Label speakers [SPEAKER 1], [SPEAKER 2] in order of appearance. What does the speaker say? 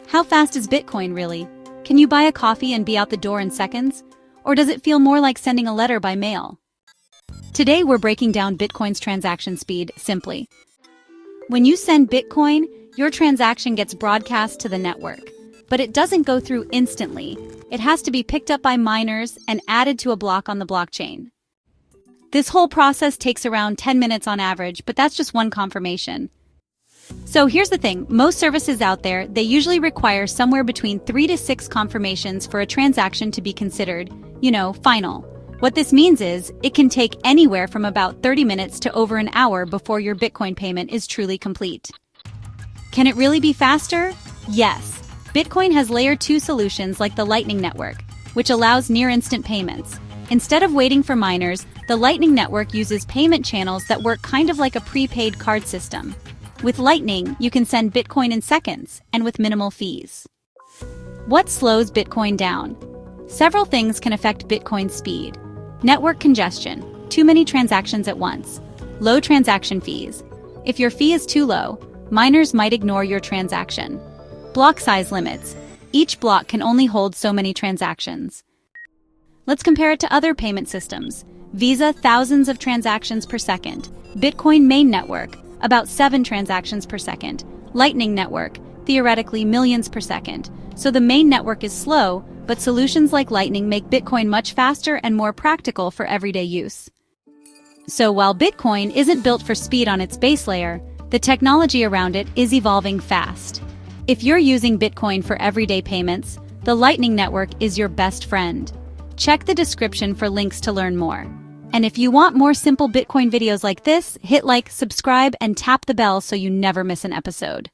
[SPEAKER 1] How fast is Bitcoin really? Can you buy a coffee and be out the door in seconds? Or does it feel more like sending a letter by mail? Today we're breaking down Bitcoin's transaction speed simply. When you send Bitcoin, your transaction gets broadcast to the network. But it doesn't go through instantly. It has to be picked up by miners and added to a block on the blockchain. This whole process takes around 10 minutes on average, but that's just one confirmation. So here's the thing, most services out there, they usually require somewhere between 3 to 6 confirmations for a transaction to be considered, final. What this means is, it can take anywhere from about 30 minutes to over an hour before your Bitcoin payment is truly complete. Can it really be faster? Yes. Bitcoin has layer 2 solutions like the Lightning Network, which allows near-instant payments. Instead of waiting for miners, the Lightning Network uses payment channels that work kind of like a prepaid card system. With Lightning, you can send Bitcoin in seconds, and with minimal fees. What slows Bitcoin down? Several things can affect Bitcoin's speed. Network congestion, too many transactions at once. Low transaction fees. If your fee is too low, miners might ignore your transaction. Block size limits. Each block can only hold so many transactions. Let's compare it to other payment systems. Visa, thousands of transactions per second. Bitcoin main network, about 7 transactions per second. Lightning Network, theoretically millions per second. So the main network is slow, but solutions like Lightning make Bitcoin much faster and more practical for everyday use. So while Bitcoin isn't built for speed on its base layer, the technology around it is evolving fast. If you're using Bitcoin for everyday payments, the Lightning Network is your best friend. Check the description for links to learn more. And if you want more simple Bitcoin videos like this, hit like, subscribe, and tap the bell so you never miss an episode.